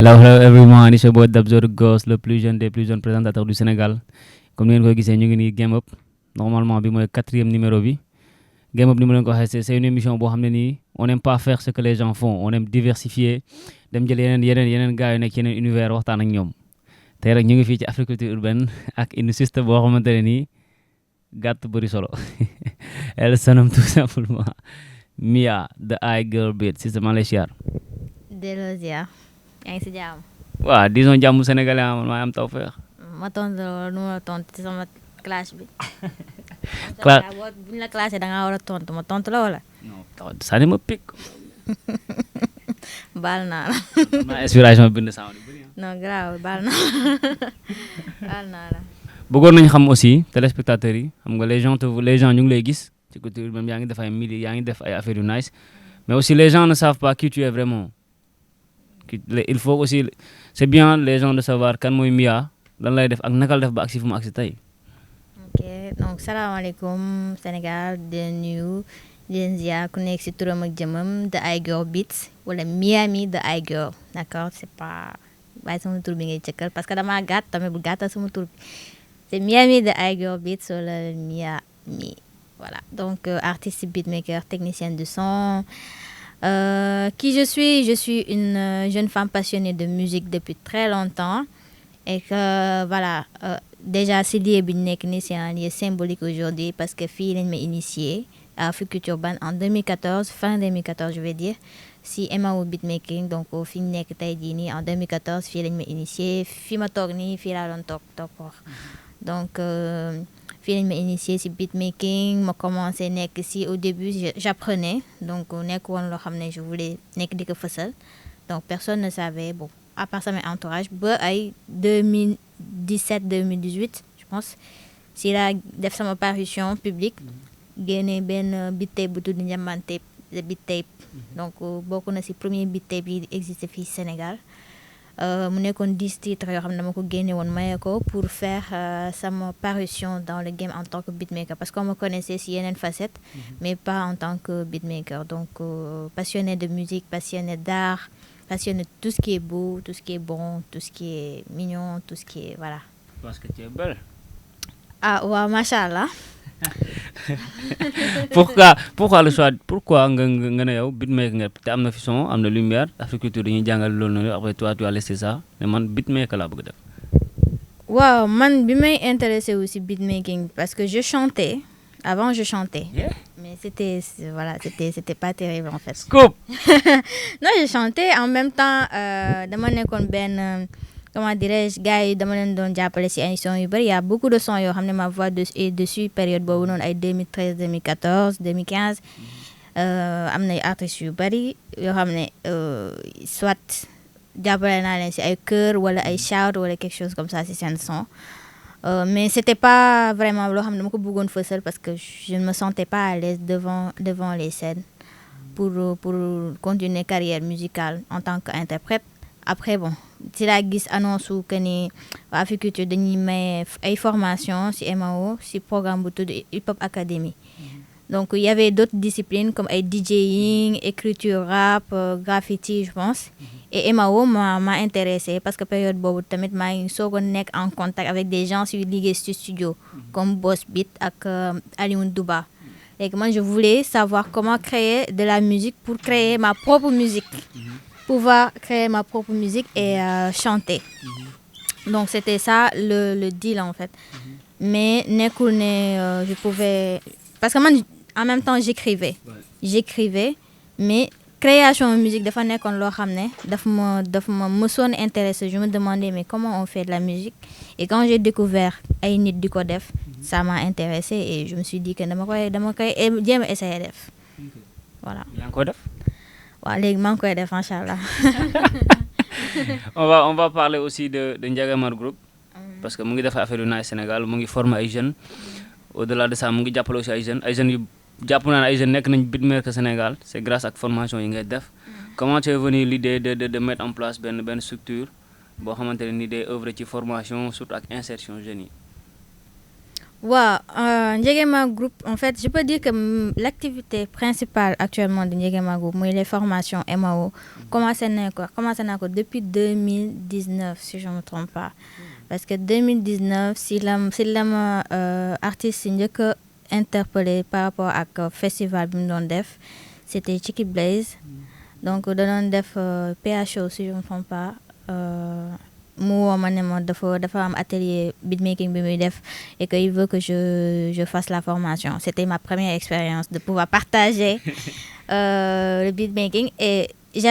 Hello, hello everyone, it's your boy Dabzo the Ghost, le plus jeune des plus jeunes présentateurs du Sénégal. Comme ni ngeen ko gisee ñu ngi nii Game Up normalement bi mooy 4e numéro bi. Game Up ni ma leen ko waxee c'est une émission boo xam ne nii on n'aime pas faire ce que les gens font, on aime diversifier dem jël yeneen gars yu nekk yeneen univers waxtaan ak ñoom. Tey rek ñu ngi fii ci Africulture urbaine ak une sister boo xamante ne nii gàtt bëri solo. Elle se nomme tout simplement Mia the I-Girl Beat, sister maa lay siyaar. Delozia yaa ngi si jàmm. waaw disons jàmmu sénégalais maa am tawfeex. ma tontu la nu ma tontu ci sama classe bi. bu ñu la classé da ngaa war a tontu ma tontu la wala. non sànni ma pik. baal naa la. ma inspiration bind sound yu bëri. non grave baal naa la. bëggoon nañu xam aussi téléspectateurs yi xam nga les gens ñu ngi lay gis ci culture urbaine yaa ngi def ay mili yaa ngi def ay affaires yu nice mais aussi les gens ne savent pas qui tu es vraiment. Il faut aussi c'est bien les gens de savoir kan mooy Mia lan lay def ak naka la def ba agsi fu mu agsi tey. ok donc salaamaaleykum Sénégal di nuyu di leen ziar ku nekk si turam ak jëmam The I-Girl Beats wala Miami The I-Girl d'accord c'est pas bàyyi sama tur bi ngay cëkkal parce que damaa gàtt tamit bu gàttal sama tur bi c'est Miami The I-Girl Beats wala Miami voilà donc artiste beatmaker technicienne de son. Qui je suis une jeune femme passionnée de musique depuis très longtemps et que voilà déjà ce lieu bi ñu nekk nii c'est un lieu symbolique aujourd'hui parce que fii lañ ma initié à Africulture urbaine en 2014 fin 2014 je vais dire si MAO beatmaking donc fi ñu nekk tey jii nii en 2014 fii lañ ma initié fi ma toog nii fii laa doon toog donc fii lañ ma initié si beatmaking ma commencé nekk si au début j'apprenais donc nekk woon loo xam ne je voulais nekk di ko fësal donc personne ne savait bon à part sama entourage ba ay 2017 2018 je pense si laa def sama parution publique génne benn beat tape bu tudd Ndiamban tape the beat tape donc bokk na si premier beat tape yi existé fii Sénégal mu nekkoon 10 titres yoo xam ne dama ko génne woon maye ko pour faire sama parution dans le game en tant que beatmaker parce qu'on me connaissait si yeneen facette mais pas en tant que beatmaker donc passionné de musique passionné d'art passionné de tout ce qui est beau tout ce qui est bon tout ce qui est mignon tout ce qui est voilà. parce que tu es belle. ah waaw macha allah. pourquoi le choix pourquoi nga ne yow beatmaker nga te am na fi son am na lumière Africulture dañuy jàngal loolu noonu après toi tu as laissé ça mais man beatmaker laa bëgg def. waaw man bi may intéressé aussi beatmaking parce que je chantais avant je chantais. Yeah. mais c'était pas terrible en fait. Scoop. non je chantais en même temps dama nekkoon benn. Comment dirais-je gars yi dama leen doon jàppale ci émission yu bari y a beaucoup de sons yoo xam ne ma voix est dessus période boobu noonu ay 2013 2014 2015 am na ay artistes yu bari yoo xam ne soit jàppale naa leen ci ay chœur wala ay shout wala quelque chose comme ça ci seen son mais c'était pas vraiment loo xam ne dama ko bëggoon fësal parce que je ne me sentais pas à l'aise devant les scènes pour continuer carrière musicale en tant qu'interprète. Après bon ci laa gis annonce su que ni waa Africulture dañuy may ay formation ci MAO ci programme bu tudd Hip Hop Academy donc il y avait d'autres disciplines comme ay DJing écriture rap graffiti je pense et MAO m'a intéressé parce que période boobu tamit maa ngi soog a nekk en contact avec des gens ci liggéey ci studio comme Boss Beat ak Alioune Douba léegi man je voulais savoir comment créer de la musique pour créer ma propre musique pouvoir créer ma propre musique et chanter. Donc c'était ça le deal en fait. Mais nekkul ne je pouvais parce que man en même temps j'écrivais mais création de musique dafa nekkoon loo xam ne daf ma mësoon intéressé je me demandais mais comment on fait de la musique et quand j'ai découvert ay nit di ko def ça m'a intéressé et je me suis dit que dama koy jéem a essayer def voilà. yaa ngi koy def. waaw léegi maa ngi koy def macha allah. on va parler aussi de Ndiagamar Group parce que mu ngi def affaire yu nice Sénégal mu ngi former ay jeunes au-delà de ça mu ngi jàppale aussi ay jeunes yu jàpp naa ne ay jeunes nekk nañ beatmaker Sénégal c'est grâce ak formation yi ngay def. Comment tu es venu l'idée de mettre en place benn structure boo xamante ne ni day œuvre ci formation surtout ak insertion jeunes yi. Waaw, Njegema Group, en fait, je peux dire que l'activité principale actuellement de Njegema Group, moi, les formations MAO, commencé depuis 2019, si je ne me trompe pas. Parce que 2019, si la artiste que interpellé par rapport à festival bi mu doon def, c'était Chicky Blaze. Donc, da doon def PHO, si je ne me trompe pas. Mu woo ma ne ma dafa am atelier beatmaking bi muy def et qu'il veut que je fasse la formation. C'était ma première expérience de pouvoir partager le beatmaking. Et ils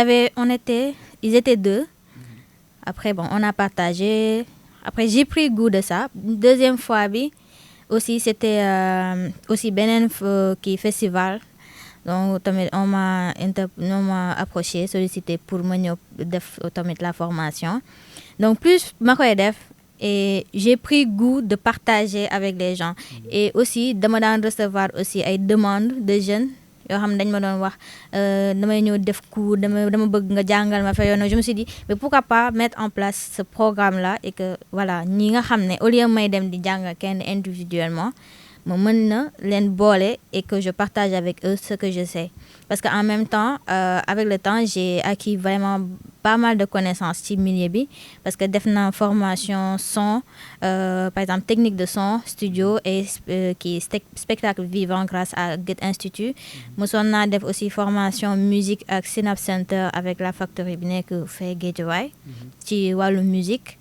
étaient deux. Après, bon, on a partagé. Après, j'ai pris goût de ça. Deuxième fois, aussi, c'était aussi Benen qui festival. Donc, on m'a approché, sollicité pour me faire la formation. Donc, plus ma koy def, et j'ai pris goût de partager avec les gens. Et aussi, de me recevoir aussi des demandes de jeunes. Yo xam dañ ma doon wax damay ñëw def cours dama bëgg nga jàngal ma fa yoon. Je me suis dit mais pourquoi pas mettre en place ce programme là et que voilà ñi nga xam ne au lieu may dem di jàngal kenn individuellement ma mën na leen boole et que je partage avec eux ce que je sais. Parce qu'en même temps, avec le temps, j'ai acquis vraiment pas mal de connaissances ci milieu bi parce que def na formation son, par exemple technique de son, studio et qui spectacle vivant grâce à Goethe Institut. Mosoon naa def aussi formation musique ak Synapse Center avec la factory bi nekk fee Guédiawaye ci wàllu musique.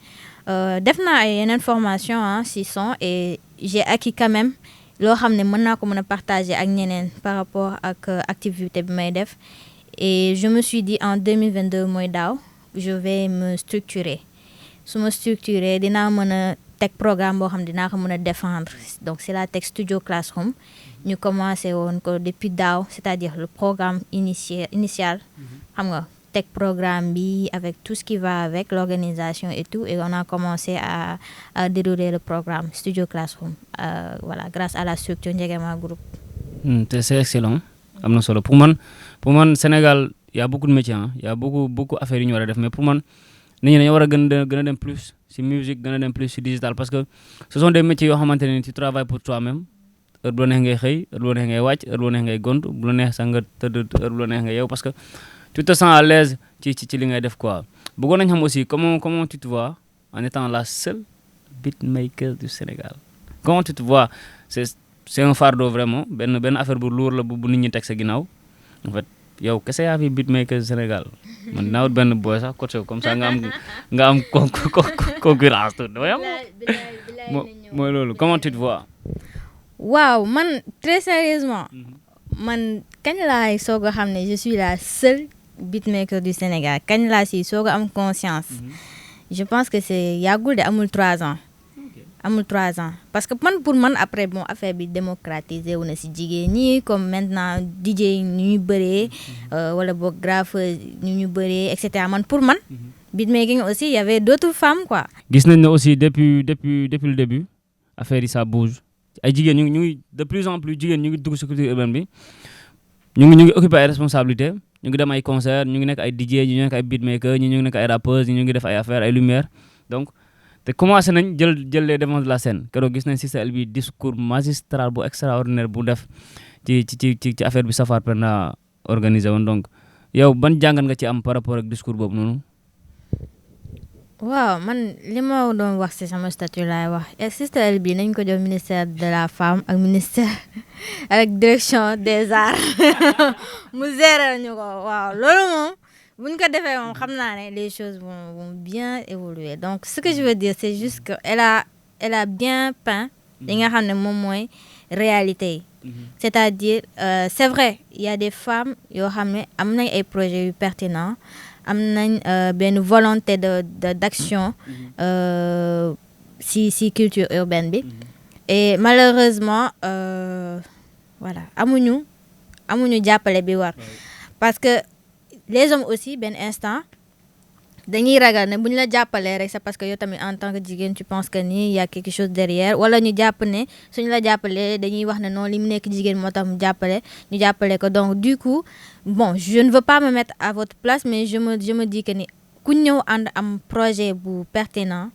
Def naa ay yeneen formation ci son et j'ai acquis quand même loo xam ne mën naa ko mën a partager ak ñeneen par rapport ak activité bi may def. Et je me suis dit en 2022 mooy daaw je vais me structurer su ma structurer dinaa mën a teg programme boo xam ne dinaa ko mën a défendre. Donc c'est la teg Studio Classroom ñu commencé woon ko depuis daaw, c'est-à-dire le programme initial xam nga teg programme bi avec tout ce qui va avec l'organisation et tout, et on a commencé à dérouler le programme Studio Classroom, voilà, grâce à la structure Njegema Group. C'est excellent. Am na solo pour man Sénégal y a beaucoup de métiers, il y a beaucoup affaires yu ñu war a def, mais pour man nit ñi dañoo war a gën a dem plus ci musique, gën a dem plus ci digital, parce que ce sont des métiers yoo xamante ne tu travailles pour toi-même. Heure bu la neex ngay xëy, heure bu la neex ngay wàcc, heure bu la neex ngay gont, bu la neex sax nga tëdd, heure bu la neex nga yeew, parce que tu te sens à l'aise ci li ngay def quoi. Bëggoon nañ xam aussi comment tu te vois en étant la seule beatmaker du Sénégal. Comment tu te vois? C'est un fardeau vraiment, benn affaire bu lourd la bu nit ñi teg sa ginnaaw. En fait, yow kese yaa fi beatmaker du Sénégal. Man dinaa wut benn boy sax coach comme ça nga am concurrence tout. Mooy loolu. Comment tu te vois? Waaw, man très sérieusement, man kañ laay soog a xam ne je suis la seule beatmaker du Sénégal, kañ laa si soog a am conscience. Je pense que c'est yàggul de amul 3 ans. Amul 3 ans parce que pour man après bon affaire bi démocratisé wu na si jigéen ñi, comme maintenant DJ ñu bëree wala boog graffeur ñu bëree et cetera. Pour man beatmaking aussi il y avait d'autres femmes quoi. Gis nañ ne aussi depuis le début affaire yi ça bouge. Ay jigéen ñu ngi de plus en plus jigéen ñu ngi dugg ci culture urbaine bi, ñu ngi occuper ay responsabilités, ñu ngi dem ay concert, ñu ngi nekk ay DJ, ñu nekk ay beatmaker, ñu ngi nekk ay rappeurs, ñu ngi def ay affaires ay lumière. Donc te commencé nañ jël les devants de la scène. Keroog gis nañ Sister LB discours magistral bu extraordinaire bu def ci affaire bi Safar Penda organisé woon. Donc yow ban jàngat nga ci am par rapport ak discours boobu noonu? Waaw, man li ma doon wax ci sama statut laay wax. Sister LB nañ ko jox ministère de la femme ak ministère avec direction des arts mu gérer ñu ko. Waaw, loolu moom buñ ko defee moom xam naa ne les choses vont bien évoluer. Donc ce que je veux dire c'est juste que elle a bien peint li nga xam ne moom mooy réalité yi. C'est-à-dire c'est vrai il y a des femmes yoo xam ne am nañ ay projets yu pertinents, am nañ benn volonté d'action si culture urbaine bi, et malheureusement voilà amuñu jàppale bi war, parce que les hommes aussi benn instant dañuy ragal ne bu ñu la jàppalee rek c'est parce que yow tamit en tant que jigéen tu penses que ni y a quelque chose derrière, wala ñu jàpp ne suñu la jàppalee dañuy wax ne non li mu nekk jigéen moo tax ñu jàppale ko. Donc du coup bon je ne veux pas me mettre à votre place, mais je me dis que ni ku ñëw ànd am projet bu pertinent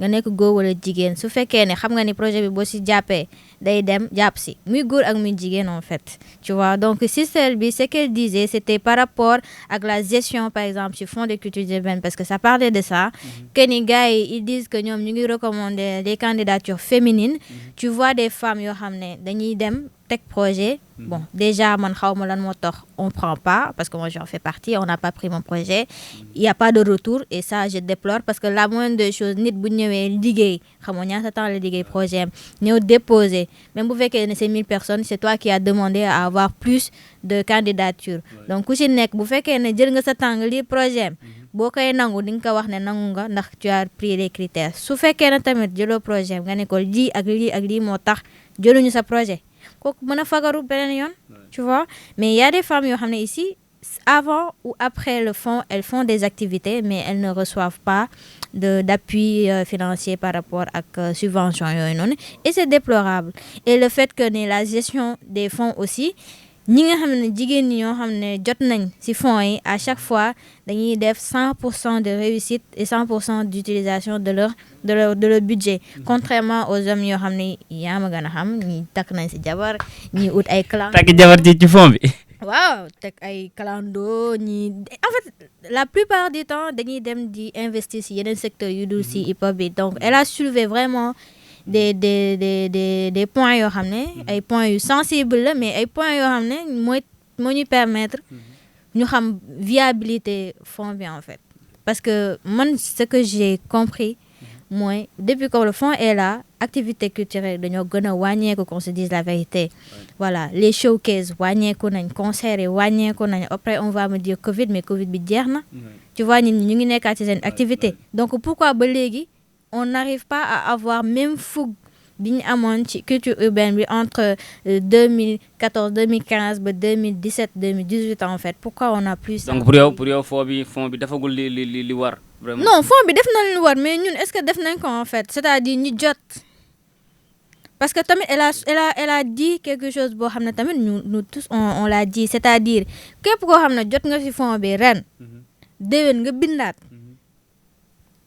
nga nekk góor wala jigéen su fekkee ne xam nga ni projet bi boo si jàppee day dem jàpp si muy góor ak muy jigéen en fait tu vois donc Sister bi ce qu'elle disait c'était par rapport ak la gestion par exemple ci fonds de culture urbaine parce que ça parlait de ça que ni gars yi ils disent que ñoom ñu ngi recommander les candidatures féminines tu vois des femmes yoo xam ne dañuy dem teg projet bon déjà man xaw ma lan moo tax on prend pas parce que moi j'en fais partie on n'a pas pris mon projet il y a pas de retour et ça je déplore parce que la moindre des choses nit bu ñëwee liggéey xamoo ñaata temps la liggéey projet am ñëw déposer même bu fekkee ne c'est 1000 personnes c'est toi qui as demandé à avoir plus de candidatures donc ku ci nekk bu fekkee ne jël nga sa temps nga lire projet am boo koy nangu di nga ko wax ne nangu nga ndax tu as pris les critères su fekkee ne tamit jëloo projet am nga ne ko lii ak lii ak lii moo tax jëluñu sa projet kooku mën a fagaru beneen yoon tu vois mais il y a des femmes yoo xam ne ici avant ou après le fonds elles font des activités mais elles ne reçoivent pas d'appui financier par rapport ak subvention yooyu noonu et c'est déplorable et le fait que ne la gestion des fonds aussi ñi nga xam ne jigéen ñi ñoo xam ne jot nañ ci fonds yi à chaque fois dañuy def 100% de réussite et 100% d'utilisation de leur budget contrairement aux hommes yoo xam ne yaa ma gën a xam ñi takk nañ ci jabar ñi ut ay clan takk jabar ci fond bi waaw teg ay clando ñi en fait la plupart du temps dañuy dem di investir ci yeneen secteurs yu dul ci hip hop bi donc elle a soulevé vraiment des points yoo xam ne ay points yu sensibles la mais ay points yoo xam ne moo ñu permettre ñu xam viabilité fonds bi en fait parce que man ce que j'ai compris mooy depuis que le fonds est là activité culturelle dañoo gën a wàññeeku qu'on se dise la vérité voilà les showcases wàññeeku nañ concerts yi wàññeeku nañ après on va me dire Covid mais Covid bi jeex na tu vois ñun ñu ngi nekkaat ci seen activité donc pourquoi ba léegi on n'arrive pas à avoir même fougue bi ñu amoon ci culture urbaine bi entre 2014 2015 ba 2017 2018 en fait pourquoi on a plus donc pour yow fond bi dafagul li war vraiment non fond bi def na lu war mais ñun est-ce que def nañ ko en fait c'est-à-dire ñu jot parce que tamit elle a dit quelque chose boo xam ne tamit nous tous on l'a dit c'est-à-dire képp koo xam ne jot nga ci fond bi ren déwén nga bindaat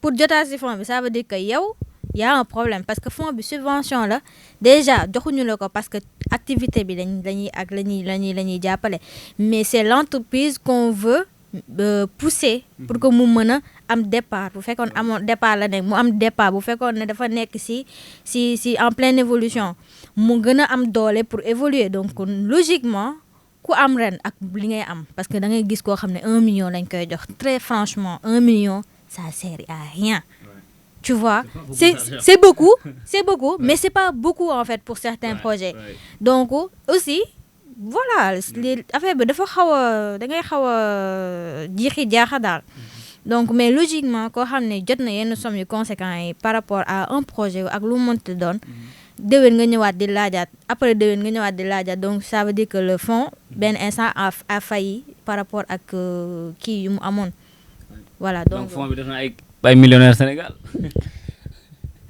pour jotaat ci fond bi ça veut dire que yow y a un problème parce que fond bi subvention la déjà joxuñu la ko parce que activité bi lañuy jàppale mais c'est l'entreprise qu'on veut pousser pour que mu mën a am départ bu fekkoon amoon départ la nekk mu am départ bu fekkoon ne dafa nekk ci en pleine évolution mu gën a am doole pour évoluer donc logiquement ku am ren ak li ngay am parce que da ngay gis koo xam ne 1 million lañ koy jox très franchement 1 million ça sert à rien tu vois c'est beaucoup mais c'est pas beaucoup en fait pour certains projets donc aussi voilà affaire bi dafa da ngay xaw a jiixi jaaxa daal donc mais logiquement koo xam ne jot na yenn somme yu conséquents yi par rapport à un projet ak lu mënti doon déwén nga ñëwaat di laajaat après déwén nga ñëwaat di laajaat donc ça veut dire que le fonds benn instant a failli par rapport ak kii yu mu amoon voilà donc fonds bi def na ay millionnaires Sénégal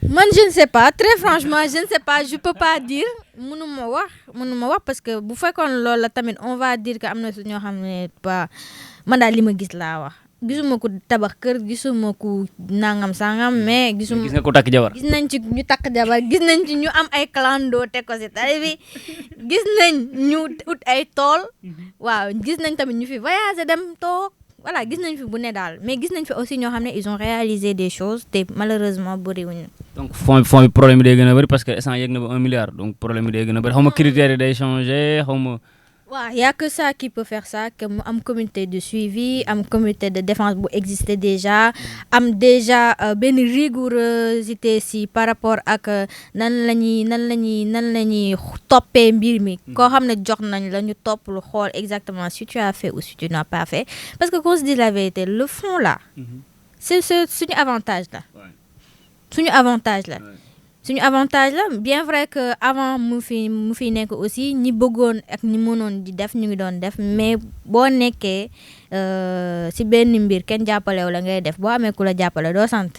man je ne sais pas très franchement je ne sais pas je peux pas dire mënuma wax parce que bu fekkoon loolu la tamit on va dire que am na su ñoo xam ne pas man daal li ma gis laa wax gisuma ko tabax kër gisuma ko nangam sangam mais gis nga ko takk jabar gis nañ ci ñu takk jabar gis nañ ci ñu am ay clando teg ko ci tali bi gis nañ ñu ut ay tool waaw gis nañ tamit ñu fi voyager dem toog voilà gis nañ fi bu ne daal mais gis nañ fi aussi ñoo xam ne ils ont réalisé des choses te malheureusement bëriwuñu donc fond bi problème yi day gën a bëri parce que instant yegg na ba 1 milliard donc problème yi day gën a bëri xaw ma critères yi day changer xaw ma waaw y a que ça qui peut faire ça que mu am comité de suivi am comité de défense bu exister déjà am déjà benn rigourosité si par rapport ak nan la ñuy toppee mbir mi koo xam ne jox nañ la ñu topp lu xool exactement si tu as fait ou si tu n'as pas fait parce que qu'on se dise la vérité le fond là c'est suñu avantage la suñu avantage la bien vrai que avant mu fi nekk aussi ñi bëggoon ak ñi mënoon di def ñu ngi doon def mais boo nekkee ci benn mbir kenn jàppalew la ngay def boo amee ku la jàppale doo sant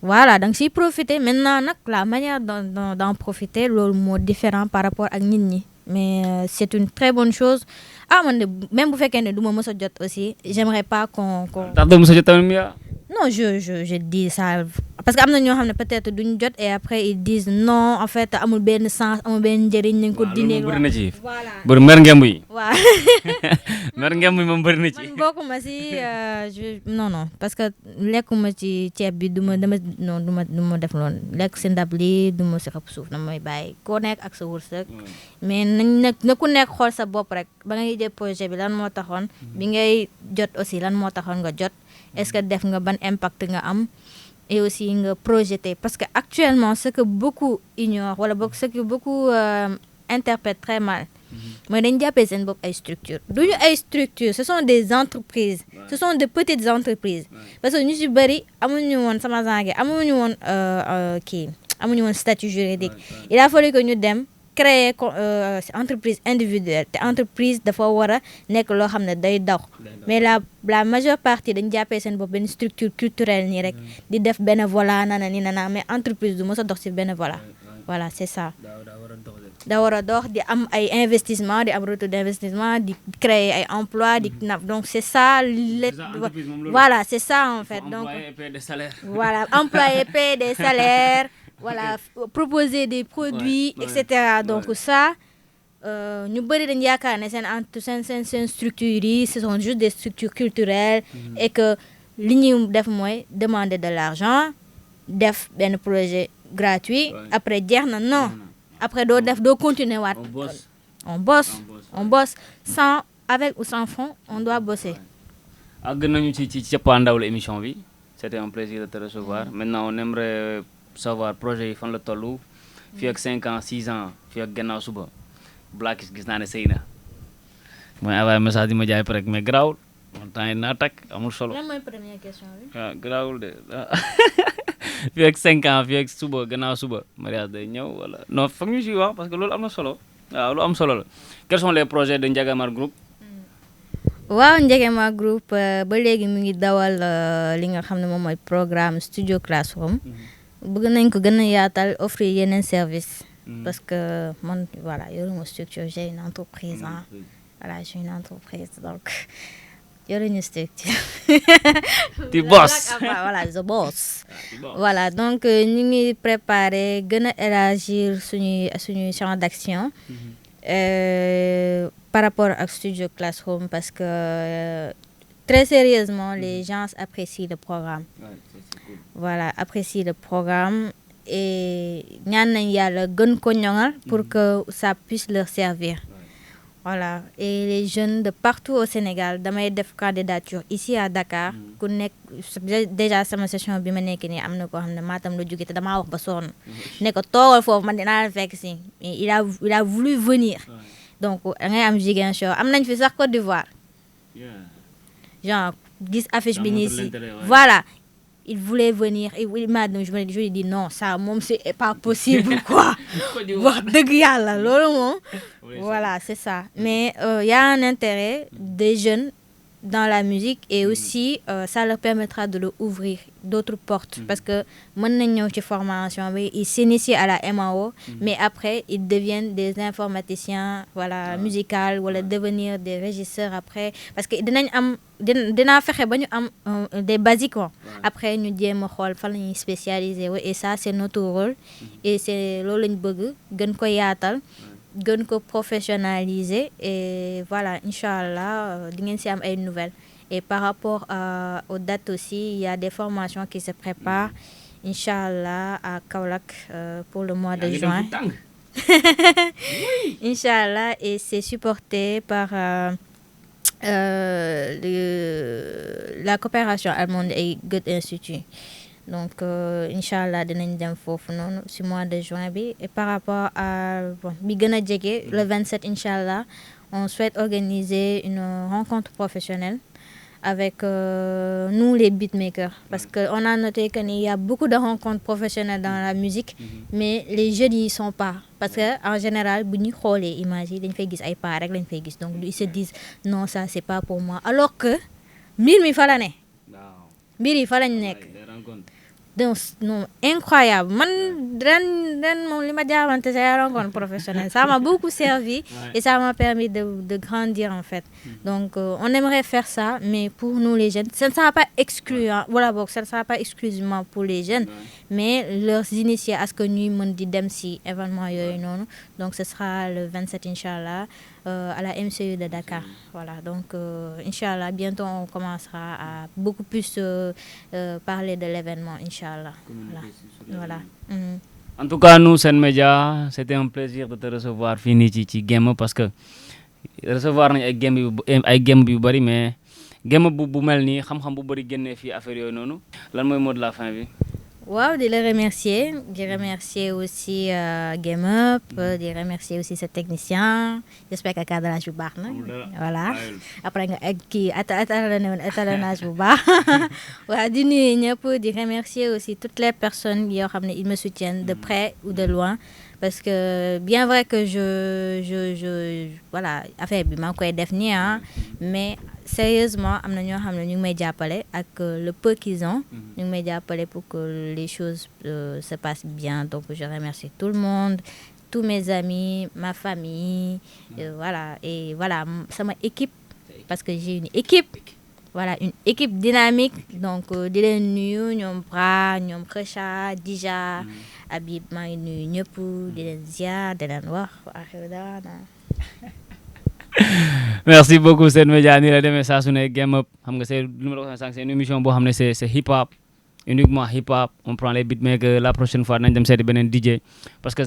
voilà donc siy profiter maintenant nag la manière d'en profiter loolu moo différent par rapport ak nit ñi mais c'est une très bonne chose man de même bu fekkee ne du ma mës a jot aussi j'aimerais pas qu'on tax doo mës a jot tamit non je dis ça parce que am na ñoo xam ne peut-être duñ jot et après ils disent non en fait amul benn sens amul benn njëriñ nañ ko dindi. bëri na ci. voilà bëri mer ngemb yi. waaw. mer ngemb yi moom bëri na ci. man bokkuma si non parce que lekkuma ci ceeb bi du ma def loolu lekk si ndab li du ma si xëpp suuf na may bàyyi koo nekk ak sa wërsëg. mais nañ na ku nekk xool sa bopp rek ba ngay jël projet bi lan moo taxoon. bi ngay jot aussi lan moo taxoon nga jot. est-ce que def nga ban impact nga am. et aussi nga projeter parce que actuellement ce que beaucoup ignorent wala boog ce que beaucoup interprètent très mal mooy dañ jàppee seen bopp ay structures duñu ay structures ce sont des entreprises ce sont de petites entreprises parce que ñu si bëri amuñu woon sama zange amuñu woon amuñu woon statut juridique il a fallu que ñu dem créer entreprise individuelle te entreprise dafa war a nekk loo xam ne day daw mais la majeure partie dañ jàppee seen bopp benn structure culturelle nii rek di def bénévolat nana mais entreprise du mos a dox ci bénévolat voilà c'est ça da war a dox di am ay investissement di am retour d'investissement di créer ay emploi di donc c'est ça voilà c'est ça en fait donc voilà employé paye des salaires voilà proposer des produits etc donc ça ñu bëri dañ yaakaar ne seen structures yi ce sont juste des structures culturelles et que li ñuy def mooy demander de l'argent def benn projet gratuit après jeex na non après doo continuer waat on bosse sans avec ou sans fond on doit bosser. àgg nañu ci cappaandaw émission bi c'était un plaisir de te recevoir maintenant on aimerait savoir projet yi fan la toll fii ak 5 ans 6 ans fii ak gannaaw suba Black gis naa ne sëy na mooy envoyé message di ma jaay rek mais garaawul man temps yi naa takk amul solo. lan mooy première question bi. waaw garaawul de fii ak 5 ans fii ak suba gannaaw suba mariage day ñëw wala non foog ñu si wax parce que loolu am na solo waaw lu am solo la. quels sont les projets de Ndiagamar Group. waaw Ndiagamar Group ba léegi mu ngi dawal li nga xam ne moom mooy programme Studio Classroom. bëgg nañ ko gën a yaatal offrir yeneen service parce que man voilà yoruma structure j'ai une entreprise voilà j'ai une entreprise donc yoruñu structure. tu bosses voilà je bosse. voilà donc ñu ngi préparer gën a élargir suñuy champ d'action par rapport ak Studio Classroom parce que très sérieusement les gens apprécient le programme. voilà apprécie le programme et ñaan nañ yàlla gën ko ñoŋal pour que ça puisse leur servir voilà et les jeunes de partout au Sénégal damay def candidature ici à Dakar ku nekk déjà sama session bi ma nekk nii am na koo xam ne Matam la jóge te damaa wax ba sonn ne ko toogal foofu man dinaa la fekk si il a voulu venir donc da ngay am Ziguinchor am nañ fi sax Côte d'Ivoire genre gis affiche bi nii si voilà il voulait venir et il m'a dit je lui ai dit non ça moom c'est pas possible quoi wax dëgg yàlla loolu moom voilà c'est ça mais y a un intérêt des jeunes dans la musique et aussi ça leur permettra de leur ouvrir d'autres portes parce que mën nañ ñëw ci formation bi ils s'initient à la MAO mais après ils deviennent des informaticiens voilà musicaux wala devenir des régisseurs après parce que dinañ am dinaa fexe ba ñu am des basiques quoi après ñu jéem a xool fan la ñuy spécialiser wu et ça c'est notre rôle et c'est loolu lañ bëgg gën ko yaatal gën ko professionnaliser et voilà inchallah di ngeen si am ay nouvelles et par rapport aux dates aussi il y a des formations qui se préparent inchallah à Kaolack pour le mois de juin inchallah et c'est supporté par la coopération allemande et Goethe Institut donc inchallah dinañ dem foofu noonu ci mois de juin bi et par rapport à bi gën a jege le 27 inchallah on souhaite organiser une rencontre professionnelle avec nous les beatmakers parce que on a noté que il y a beaucoup de rencontres professionnelles dans la musique mais les jeunes yi sont pas parce que en général bu ñu xoolee images yi dañ fay gis ay pas rek lañ fay gis donc ils se disent non ça c'est pas pour moi alors que mbir mi fa la ne mbir yi fa lañ nekk donc non incroyable man ren moom li ma jaabante c'est la rencontre professionnelle ça m'a beaucoup servi et ça m'a permis de grandir en fait donc on aimerait faire ça mais pour nous les jeunes ça ne sera pas excluant voilà boog ça ne sera pas exclusivement pour les jeunes mais leur initier à ce que ñuy mën di dem si événement yooyu noonu donc ce sera le 27 inchallah à la MCU de Dakar voilà donc inchallah bientôt on commencera à beaucoup plus parler de l'événement inchallah voilà. En tout cas nous Sen Média c'était un plaisir de te recevoir fii nii ci Game Up parce que recevoir nañ ay game yu bari mais Game Up bu mel nii xam-xam bu bari génnee fii affaire yooyu noonu lan mooy mot de la fin bi. Waaw di la remercier aussi Game Up di remercier aussi ce technicien j'espère que cadrage bu baax na voilà après nga egg kii étalonnage bu baax waaw di nuyu ñëpp di remercier aussi toutes les personnes yoo xam ne ils me soutiennent de près ou de loin parce que bien vrai que je voilà affaire bi maa ngi koy def nii mais sérieusement am na ñoo xam ne ñu ngi may jàppale ak le peu qu'ils ont ñu ngi may jàppale pour que les choses se passent bien donc je remercie tout le monde tous mes amis ma famille voilà et voilà sama équipe parce que j'ai une équipe voilà une équipe dynamique donc di leen nuyu ñoom Bra ñoom Kheucha Dija Habib maa ngi nuyu ñëpp di leen ziar di leen wax waaxew daana merci beaucoup Sen Média nii la demee saa su ne Game Up xam nga c'est lu ma la ko waxee sànq c'est une émission boo xam ne c'est hip hop uniquement hip hop on prend les beatmakers la prochaine fois nañ dem seeti beneen DJ parce que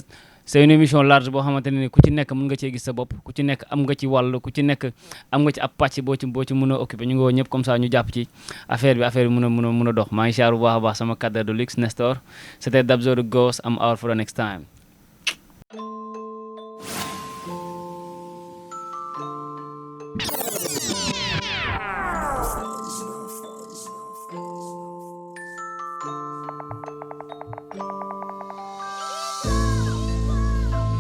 c'est une émission large boo xamante ne ku ci nekk mën nga cee gis sa bopp ku ci nekk am nga ci wàll ku ci nekk am nga ci ab pàcc boo ci mën a occuper ñu ngi woo ñëpp comme ça ñu jàpp ci affaire bi mën a dox maa ngi siyaar bu baax a baax sama cadre de luxe Nestor c'était Dabzo the Ghost I'm out for the next time.